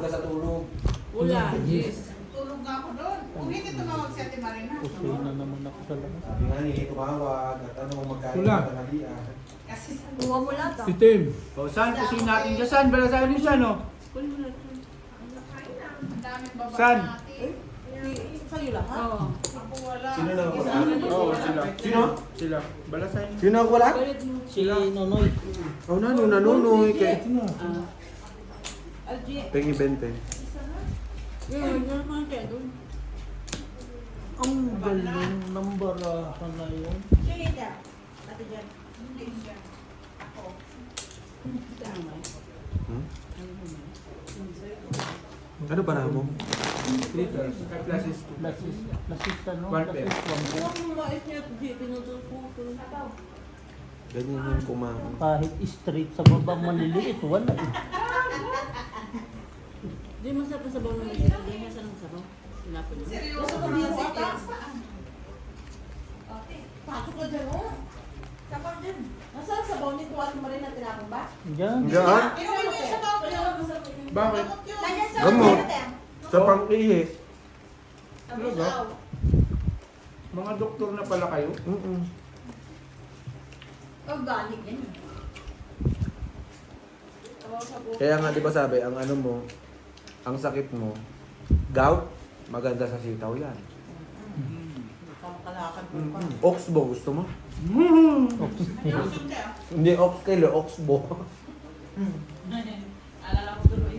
S2: ka sa tulog.
S5: Wala. Yes.
S6: Tulog nga ako doon. Kung hindi tumawag si Ate Marina.
S1: Pusoy na naman ako sa labas.
S2: Sabi nga ni, tumawag at ano, magkain
S3: Wala.
S2: na tanghalian.
S6: Kasi
S7: Kuha mo lahat ah.
S3: Si Tim. O, saan? Kusin natin dyan. Saan? Balasahin mo siya, no?
S6: ang daming babae
S3: Saan?
S6: natin.
S5: Sa'yo lahat.
S8: Oo.
S6: Ako wala.
S2: Sino na wala?
S3: Oo, sila.
S2: Sino?
S3: Sila. Balasahin mo.
S2: Sino wala?
S1: Si Nonoy.
S2: Oh, nanunoy. Kay...
S5: Algie.
S2: Pengi 20.
S5: Yun, yun naman kaya doon.
S1: Ang galing ng baraha na yun.
S7: Sige ka. Ate Jen.
S6: Hindi siya. Ako.
S2: Ano para mo?
S3: Liters. Classes 2.
S1: Lasis ano?
S3: One
S1: Lasis
S3: pair.
S1: one.
S5: Huwag mo mais niya. Pinutol ko.
S2: Ganyan yung kumain.
S1: Kahit straight sa baba maliliit, wala eh.
S5: Di masarap na sabaw ng mais. Di masarap ng sabaw. Sinapon niya.
S6: Seryoso
S5: Gusto ko
S6: ba?
S5: din sa
S6: Saan?
S5: saan? Pasok ka dyan, oh.
S7: Sabaw din.
S5: Nasaan sabaw nito at Marina tinapon ba?
S1: Diyan.
S2: Diyan?
S6: Inuwi niya sa tao yun.
S3: Bakit?
S6: Gamot yun.
S7: Nandiyan sa
S2: Gamot.
S7: ate.
S2: Sa pang-ihi.
S6: Abusaw.
S3: Mga doktor na pala kayo.
S7: Organic yan.
S2: Kaya nga, di ba sabi, ang ano mo, ang sakit mo, gout, maganda sa sitaw yan.
S5: Kalakad mo pa.
S2: Oxbo, gusto mo?
S6: Gusto niya.
S2: Hindi oxtail, oxbo.
S5: Alala ko tuloy.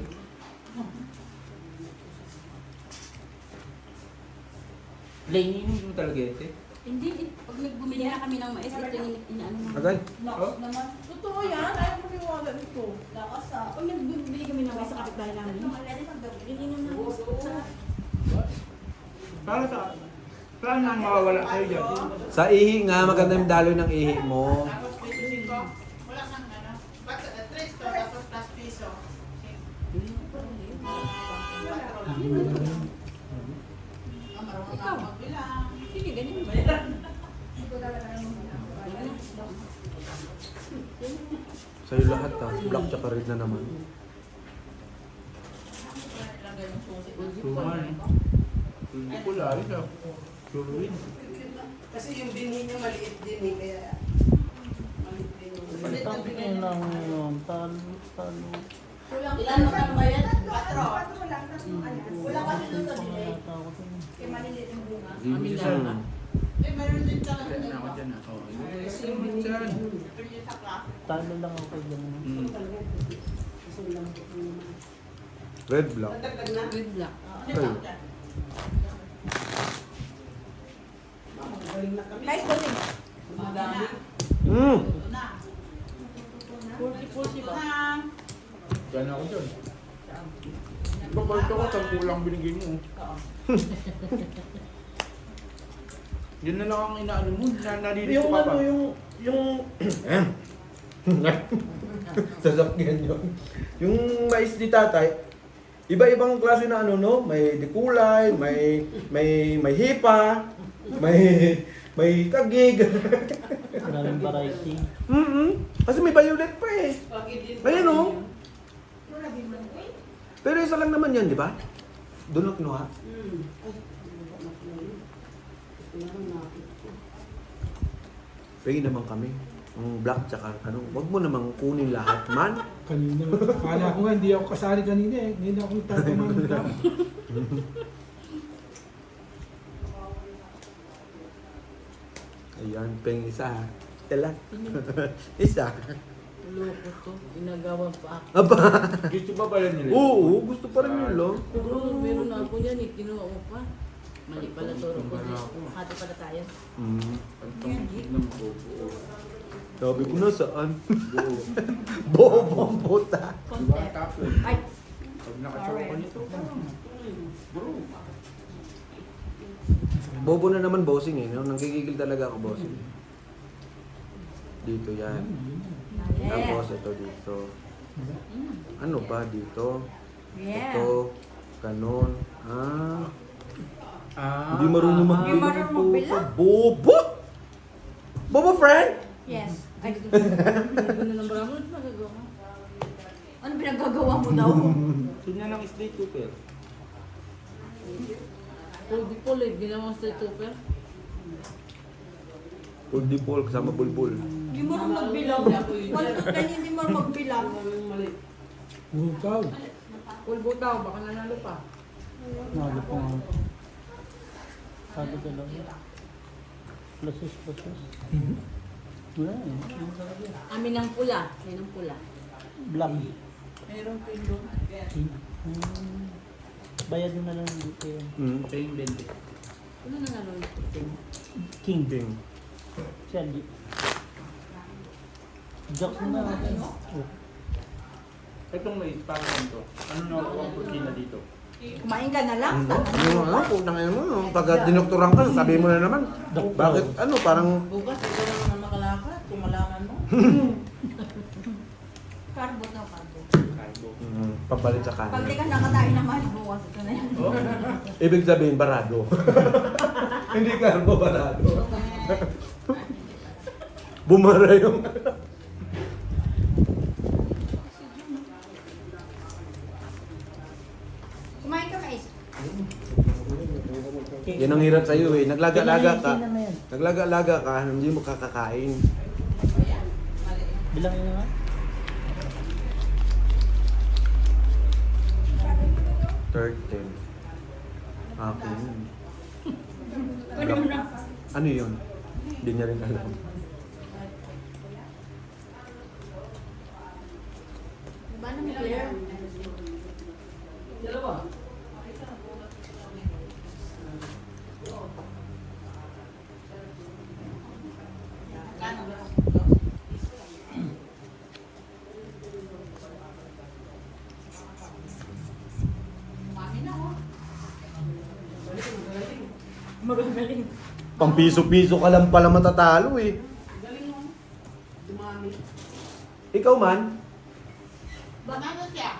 S3: Lainin mo talaga ito.
S8: Hindi, pag nagbumili na kami ng mais, ito yung inaano mo.
S2: Agay.
S5: Lakas naman. Totoo yan. Ayaw mo niwala nito.
S7: Lakas ah.
S8: Pag nagbumili kami ng mais sa kapitbahay namin, ininom na
S3: Saan nang mawawala kayo dyan?
S2: Sa ihi nga, maganda yung daloy ng ihi mo.
S6: Tapos piso 5. Wala kang ano. Ba't 3 to tapos plus piso. Marunong ako magbilang.
S8: Sige, ganyan ba?
S2: Sa'yo lahat black tsaka red na naman.
S3: Suman. Hindi ko lahat ah. Suruin.
S5: Kasi yung binhi niya maliit din eh. Kaya maliit din yung
S1: Ang inang yun. Talo.
S5: Ilan mo kang bayad?
S7: 4. Wala kasi doon sa delay. Kaya maliliit yung bunga.
S3: Hindi siya.
S6: Eh, meron din talaga
S3: Kaya na
S6: dito.
S3: ako dyan ah. Oo, yun. Dyan.
S6: Pwede sa class.
S1: Talo lang ako dyan.
S3: Mm.
S2: Red, black.
S5: Dagdag na.
S8: Good luck.
S2: Kayo.
S5: Galing na kami.
S7: Nice bossing.
S5: Madami.
S6: Ito na.
S5: 40-40 ba?
S6: Na.
S3: Dyan ako dyan. Babalik ako, tagpo lang binigay mo. Yun na lang ang inaano mo, nalilito
S2: Yung
S3: ka pa.
S2: ano, yung sasakyan yun. Yung mais ni tatay, iba-ibang klase na ano, no? May dikulay, may hipa, may kagig.
S1: Maraming variety.
S2: Kasi may violet pa eh. Ayan o. Pero isa lang naman yan, di ba? Dunok no ha? Pwede naman kami. Ang black tsaka ano, wag mo namang kunin lahat man.
S9: Kanina, akala ko nga hindi ako kasali kanina eh. Ngayon ako tatamang lang.
S2: Ayan, peng isa ha. Tala. Isa.
S5: Loko to. Ginagawa pa ako.
S2: Aba.
S3: Gusto ba pala nila?
S2: Oo, gusto pa rin nila.
S5: Puro meron na ako yan eh. Kinuha mo pa. Mali pala to.
S3: Kumpara ako.
S7: Hati pala tayo.
S3: Ang tangkik ng buo.
S2: Sabi ko na saan?
S3: Buo.
S2: Bobong puta.
S3: Diba tapos?
S7: Ay,
S3: Pag nakasawa ko nito. Bro.
S2: Bobo na naman bossing eh. No? Nangkikigil talaga ako bossing. Dito yan. Tapos ito dito. Ano ba dito?
S7: yeah.
S2: Ito. Ganon. Ah. Hindi
S3: Ah.
S2: marunong
S7: Hindi
S2: magbilang
S7: marunong
S2: po.
S7: magbilang?
S2: Bobo! Bobo friend?
S7: Yes. Ay,
S5: Ano na ng bramo? Ano magagawa mo?
S7: ano pinagagawa mo daw?
S3: Sunya ng slate cooker.
S5: Pulbi po ulit. Ginawang straight over.
S2: Full dipol kasama bulbul.
S7: Hindi mo rin magbilang. One to 10, hindi mo rin magbilang.
S9: Bukaw.
S5: Pulbo tao. Baka nanalo pa.
S1: Nalo po nga. Sabi ka lang. Pluses. Wala eh. Ano talaga?
S5: Amin ang pula. Yan ang pula.
S1: Black.
S5: Meron pilo.
S1: Bayad mo na lang dito yan.
S3: Okay yung 20.
S5: Ano nanalo?
S1: King.
S2: Ding.
S1: Sandy. Jokes mo na. Oh.
S3: Itong mais, parang ganito. Ano na ako ang protina dito?
S7: Kumain ka na lang.
S2: Ano ano? Putang ina mo. Pag dinoktoran ka, sabi mo na naman. Bakit ano? Parang
S6: Bukas, ikaw lang naman makalakad. Kung malaman mo.
S7: Carbo na carbo.
S3: Carbo.
S2: papalit sa
S7: Pag di
S2: kanin.
S7: ka nakatayo ng mahal bukas, ito na yan.
S2: Ibig sabihin, barado. Hindi karbo, barado. Bumara yung...
S7: Kumain ka, mais.
S2: Yan ang hirap sa'yo eh. Naglaga-laga ka.
S1: Kailan na yan?
S2: Naglaga-laga ka, hindi mo kakakain.
S1: Bilangin na nga.
S2: Third 10. Akin.
S7: Ano mo na?
S2: Ano yun? Hindi niya rin alam.
S7: Diba na may clear? Magagaling.
S2: Pampiso-piso ka lang pala matatalo eh.
S6: Galing mo. Dumami.
S2: Ikaw man,
S6: Banana siya.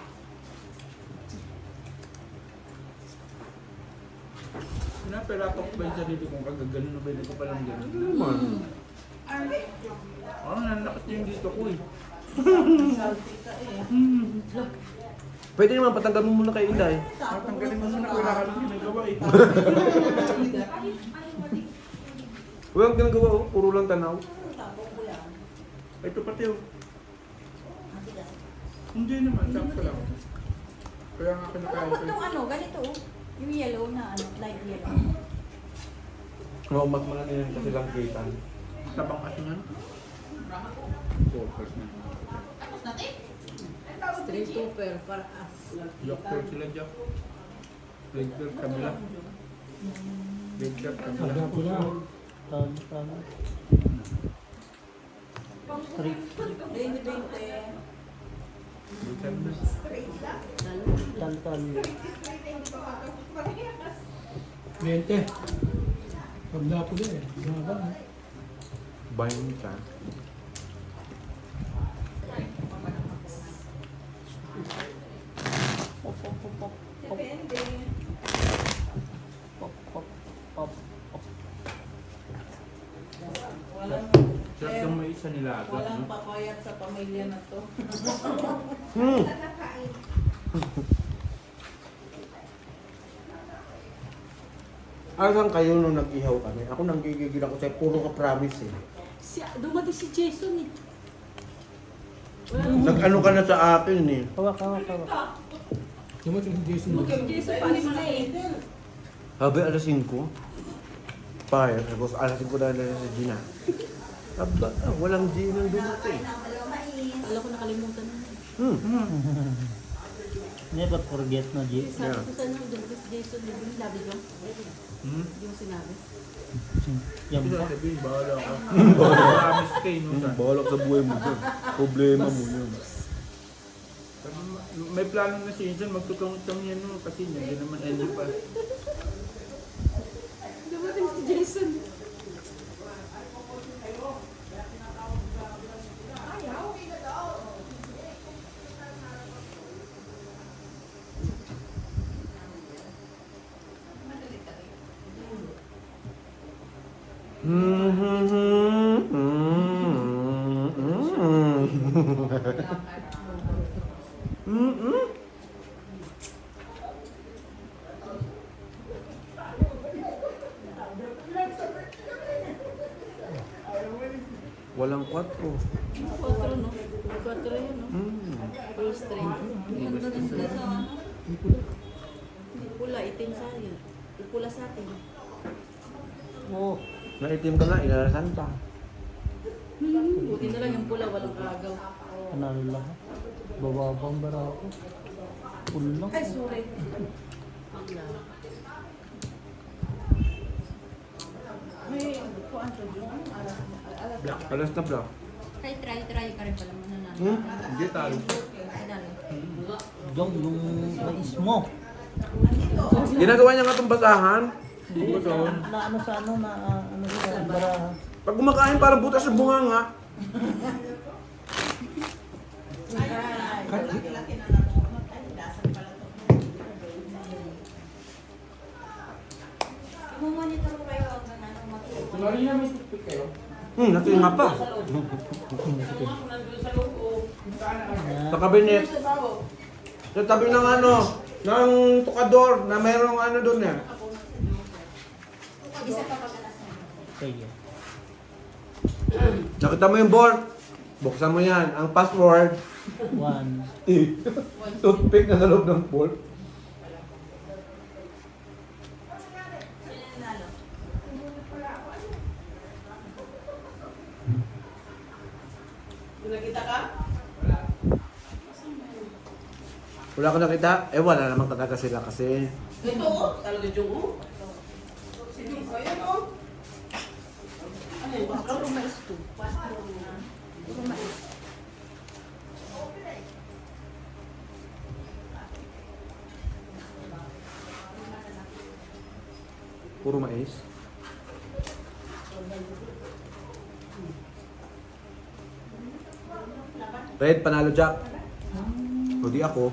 S3: Pinaperatok ba yung sarili kong kagagano na ba ko palang gano'n?
S2: naman.
S3: Oh, nanakit yung dito ko eh.
S6: Salty ka eh.
S2: Pwede naman patanggal mo muna kay Inday.
S3: Tatanggalin mo muna, wala ka lang ginagawa eh.
S2: Walang ginagawa oh, puro lang tanaw.
S3: Ito pati oh. Hindi naman, sakto lang. Kaya nga kinakain
S7: Huwag
S3: ko.
S7: nung ano, ganito oh. Yung yellow na ano, light yellow.
S2: Oo, mas malaki yan kasi lang kita.
S3: Tabang kasi yan. Focus na.
S6: Tapos natin.
S5: Straight super para as.
S3: Doctor sila dyan. Lecture kabila. Lecture kabila.
S9: Sabi ko na.
S1: Tama. Straight.
S6: 20-20.
S1: Tal-tal.
S9: 20. Pag napuli eh. Gaba.
S2: Bayan ka.
S1: Pop, pop, pop, pop.
S8: Depende.
S1: Pop, pop, pop, pop.
S5: Walang,
S3: Sarap yung may isa nila.
S5: walang papayat sa pamilya na to.
S2: Asan kayo nung nag-ihaw kami? Ako nanggigigil ako sa'yo, puro ka promise eh.
S5: Dumating si Jason eh.
S2: Nag-ano ka na sa akin eh.
S1: Hawak, hawak, hawak.
S9: Dumating si Jason.
S8: Jason, palis na eh.
S2: Sabi alas 5. Paya, tapos alas 5 na sa Gina. Aba, walang Gina nang dumating.
S5: Alam ko nakalimutan na.
S1: Never forget na, G.
S5: Sabi ko sa nung dumating si Jason, di ba yung labi ko? Yung sinabi.
S1: Yan
S3: Isa
S1: ba?
S3: sabihin, bahala ka. Promise kayo, no? Sa-
S2: Balak sa buhay mo dyan. Problema mo yun.
S3: May plano na si Insan, magtutong-tong yan, no? Kasi hindi naman ending pa.
S5: Dumating si Jason.
S2: Walang 4.
S5: 4 no? 4 yun no? Full strength. Ang ganda sa ano? Pula, itim sa akin. Pula sa atin.
S1: Oo.
S2: Naitim ka nga, inalasan pa.
S5: Buti na lang yung pula, walang agaw.
S1: Panalo lahat. Bababang barako. Full lang.
S5: Ay, sorry. May kuwan to dyan.
S2: Black. Alas na black.
S7: Try ka rin pala muna na.
S3: Hindi, talo.
S1: Yung mais mo.
S2: Ginagawa niya nga itong basahan.
S1: Na ano sa ano, na ano sa baraha.
S2: Pag kumakain, parang butas sa bunga nga.
S6: Laki-laki na natutunod. Ay, dasan pala to.
S7: Mumonitor ko kayo hanggang ano matulog.
S3: Sorry na, may toothpick kayo.
S2: Natin nga pa. Sa kabinet. Sa tabi ng ano, ng tukador na mayroong ano doon eh.
S7: Isa pa pagalas na.
S1: Kaya.
S2: Nakita mo yung board. Buksan mo yan. Ang password.
S1: 1.
S2: Toothpick na sa loob ng board.
S5: Nakita ka?
S2: Wala ko nakita. Eh wala namang talaga sila kasi.
S5: Ito oh. Talaga yung oh. Sige, so yan oh. Ano yun? Baka rumais to. Rumais.
S2: Puro mais. Red, panalo Jack. O di ako.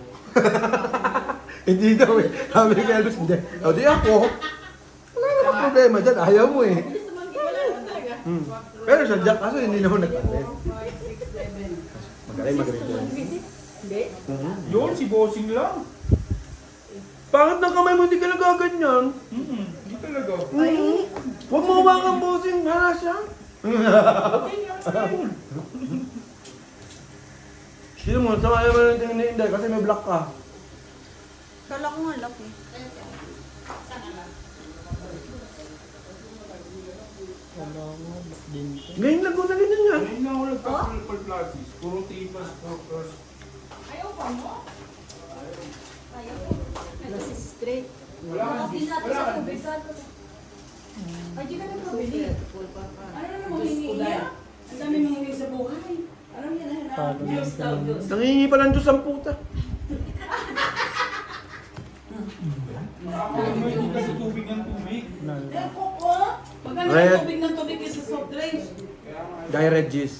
S2: Hindi daw eh. Sabi ni Elvis, hindi. O di ako. Wala naman problema dyan. Ayaw mo eh. Pero sa Jack, kaso hindi naman nagpalit. Magaling yan.
S5: Hindi.
S3: Yun, si Bossing lang.
S2: Pangit ng kamay mo, hindi ka nagaganyan.
S3: Hindi talaga.
S2: Huwag mo hawakan bossing. Hala siya. Sino mo, sama ayaw mo lang tingin ni Inday kasi may black ka.
S7: Kala ko nga laki.
S1: Wala mo. Din to.
S2: Ngayon lang ko na ganyan yan.
S3: Ngayon na ako nagka-purple glasses. Puro tipas, focus.
S8: Ayaw pa mo?
S5: Nasa straight.
S3: Wala kang dis. Wala kang dis.
S8: Ay, di ka na pabili.
S5: Full pa pa.
S8: Ano naman hihingi niya?
S5: Ang dami mong hihingi sa buhay. Alam niya na
S1: Talo lang sa mga.
S2: Nangingi pa ng Diyos ang puta.
S3: Hindi kasi tubig ng tubig.
S6: Eh, kuko. Magkano
S2: Red.
S6: yung tubig ng tubig sa soft drinks?
S2: Guy Red G's.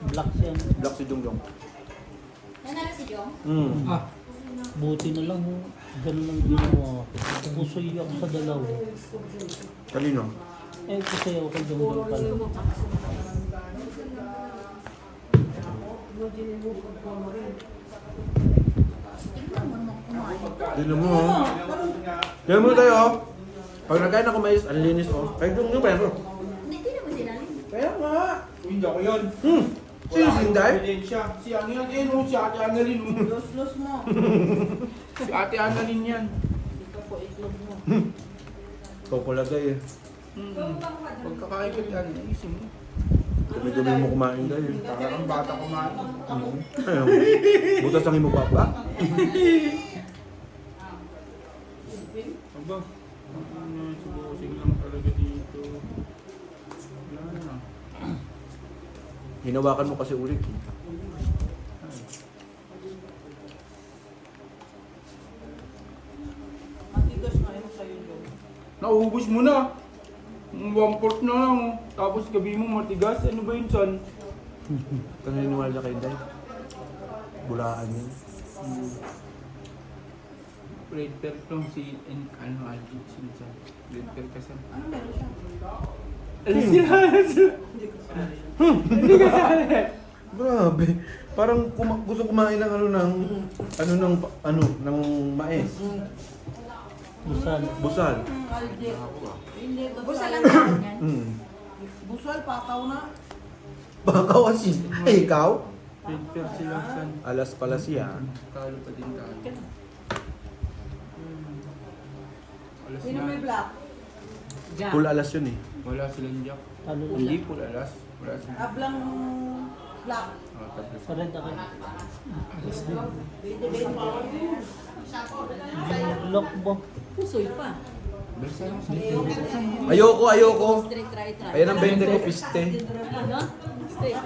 S1: Black yan.
S2: Black si Jongjong.
S7: Nanalo si Jong?
S9: Ah,
S1: Buti na lang, ganun ang ginawa ko. Pusoy ako sa dalaw.
S2: Kanino?
S1: Eh, pusoy ako kay Jongjong pala.
S2: Tignan mo, oh. Tignan mo tayo, oh. Pag nagkain ako mais, ang linis, oh. Kaya Jongjong pero.
S7: Hindi naman sinalim.
S2: Kaya nga.
S3: Uy, hindi ako yun.
S2: Sino si Inday?
S3: Ebidensya. Si ano yan? Eh, no, si Ate Annalyn. oh.
S6: Los mo.
S3: Si Ate Annalyn yan.
S2: Ikaw pala gay eh.
S3: Pagkakain ko yan, naisip mo.
S2: Dumi-dumi mo kumain dahil.
S3: Parang bata kumain.
S2: Ayun. Butas ang imo papa.
S3: Aba, si Bossing lang talaga dito. Wala na.
S2: Hinawakan mo kasi ulit.
S6: Matigas nga yun sa'yo, Jong.
S3: Nauubos mo na. 1/4 na lang. oh. Tapos gabi mo matigas. Ano ba yun, son?
S2: Kung naniniwala kay Inday. Bulaan yun.
S3: Red pear to si ano Algie sila. Red pear kasi.
S6: Ano meron siya?
S3: Ano sila? Hindi ka sali.
S2: Grabe. Parang gusto kumain ng ng mais.
S1: Busal.
S2: Busal.
S6: Alje. Hindi ko.
S7: Busa lang naman yan.
S6: Buswal, pakaw na.
S2: Baka kasi. Eh, ikaw?
S3: Red pear sila, son.
S2: Alas pala siya.
S3: Talo pa din tayo. Alas
S6: Sino may
S3: na.
S6: black?
S2: Full alas yun eh.
S3: Wala silang jack.
S1: Talo lang.
S3: Hindi po alas. Wala silang.
S6: Ablang black.
S3: Oh, tapos.
S1: Pared ako.
S6: Bede power.
S1: Lock ba?
S5: Pusoy pa.
S3: Basta lang sa
S2: Ayoko.
S5: Straight try.
S2: Ayan ang 20 ko, piste.
S5: Ano? Straight.